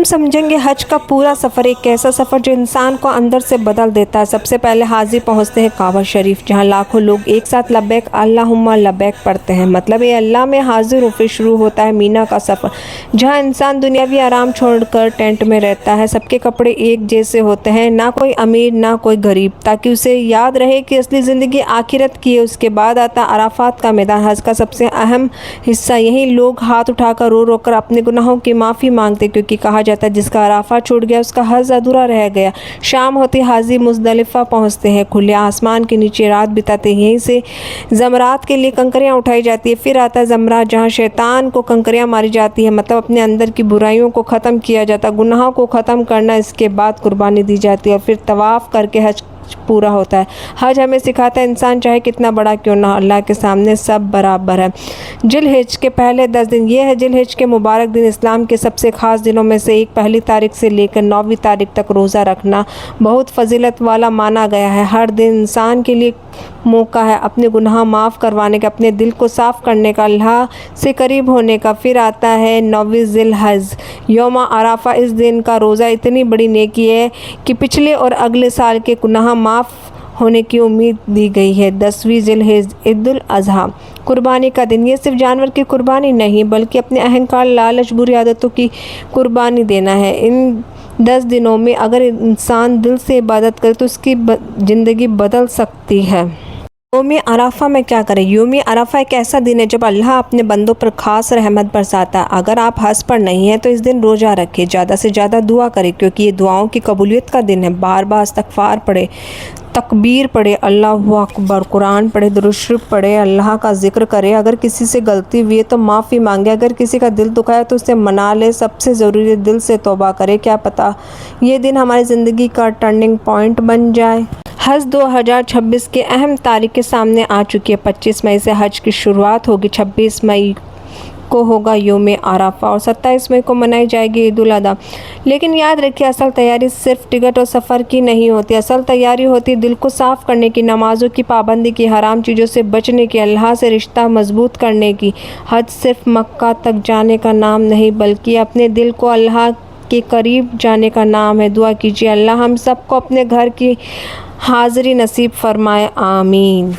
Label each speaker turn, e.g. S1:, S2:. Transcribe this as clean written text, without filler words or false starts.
S1: ہم سمجھیں گے حج کا پورا سفر ایک ایسا سفر جو انسان کو اندر سے بدل دیتا ہے۔ سب سے پہلے حاجی پہنچتے ہیں کعبہ شریف، جہاں لاکھوں لوگ ایک ساتھ لبیک اللہم لبیک پڑھتے ہیں، مطلب اے اللہ میں حاضر ہوں۔ پھر شروع ہوتا ہے مینا کا سفر، جہاں انسان دنیاوی آرام چھوڑ کر ٹینٹ میں رہتا ہے۔ سب کے کپڑے ایک جیسے ہوتے ہیں، نہ کوئی امیر نہ کوئی غریب، تاکہ اسے یاد رہے کہ اصلی زندگی آخرت کی ہے۔ اس کے بعد آتا ہے عرفات کا میدان، حج کا سب سے اہم حصہ۔ یہیں لوگ ہاتھ اٹھا کر رو رو کر اپنے گناہوں کی معافی مانگتے، کیونکہ کہا جاتا ہے جس کا عرفات چھوٹ گیا اس کا حج ادھورا رہ گیا۔ شام ہوتی حاجی مزدلفہ پہنچتے ہیں، کھلے آسمان کے نیچے رات بتاتے ہیں۔ یہیں سے جمرات کے لیے کنکریاں اٹھائی جاتی ہیں۔ پھر آتا ہے جمرات، جہاں شیطان کو کنکریاں ماری جاتی ہیں، مطلب اپنے اندر کی برائیوں کو ختم کیا جاتا ہے، گناہوں کو ختم کرنا۔ اس کے بعد قربانی دی جاتی ہے اور پھر طواف کر کے حج پورا ہوتا ہے۔ حج ہمیں سکھاتا ہے انسان چاہے کتنا بڑا کیوں نہ ہو، اللہ کے سامنے سب برابر ہے۔ ذی الحجہ کے پہلے 10 دن، یہ ہے ذی الحجہ کے مبارک دن۔ اسلام کے سب سے خاص دنوں میں سے ایک، پہلی تاریخ سے لے کر 9ویں تاریخ تک روزہ رکھنا بہت فضیلت والا مانا گیا ہے۔ ہر دن انسان کے لیے موقع ہے اپنے گناہ معاف کروانے کا، اپنے دل کو صاف کرنے کا، اللہ سے قریب ہونے کا۔ پھر آتا ہے 9ویں ذی الحجہ، یوم عرفہ۔ اس دن کا روزہ اتنی بڑی نیکی ہے کہ پچھلے اور اگلے سال کے گناہ معاف ہونے کی امید دی گئی ہے۔ 10ویں ذی الحجہ، عید الاضحیٰ، قربانی کا دن۔ یہ صرف جانور کی قربانی نہیں بلکہ اپنے اہنکار، لالچ، بری عادتوں کی قربانی دینا ہے۔ ان 10 دنوں میں اگر انسان دل سے عبادت کرے تو اس کی زندگی بدل سکتی ہے۔ یوم عرفہ میں کیا کریں؟ یوم عرفہ ایک ایسا دن ہے جب اللہ اپنے بندوں پر خاص رحمت برساتا ہے۔ اگر آپ حج پر نہیں ہیں تو اس دن روزہ رکھیں، زیادہ سے زیادہ دعا کریں، کیونکہ یہ دعاؤں کی قبولیت کا دن ہے۔ بار بار استغفار پڑھیں، تکبیر پڑھے، اللہ اکبر، قرآن پڑھے، درود شریف پڑھے، اللہ کا ذکر کرے۔ اگر کسی سے غلطی ہوئی ہے تو معافی مانگے، اگر کسی کا دل دکھایا تو اسے منا لے۔ سب سے ضروری دل سے توبہ کرے، کیا پتہ یہ دن ہماری زندگی کا ٹرننگ پوائنٹ بن جائے۔ حج 2026 کی اہم تاریخیں سامنے آ چکی ہے۔ 25 مئی سے حج کی شروعات ہوگی، 26 مئی کو ہوگا یوم عرفہ اور 27 مئی کو منائی جائے گی عید الاضحیٰ۔ لیکن یاد رکھیے اصل تیاری صرف ٹکٹ اور سفر کی نہیں ہوتی، اصل تیاری ہوتی دل کو صاف کرنے کی، نمازوں کی پابندی کی، حرام چیزوں سے بچنے کی، اللہ سے رشتہ مضبوط کرنے کی۔ حج صرف مکہ تک جانے کا نام نہیں بلکہ اپنے دل کو اللہ کے قریب جانے کا نام ہے۔ دعا کیجیے اللہ ہم سب کو اپنے گھر کی حاضری نصیب فرمائے، آمین۔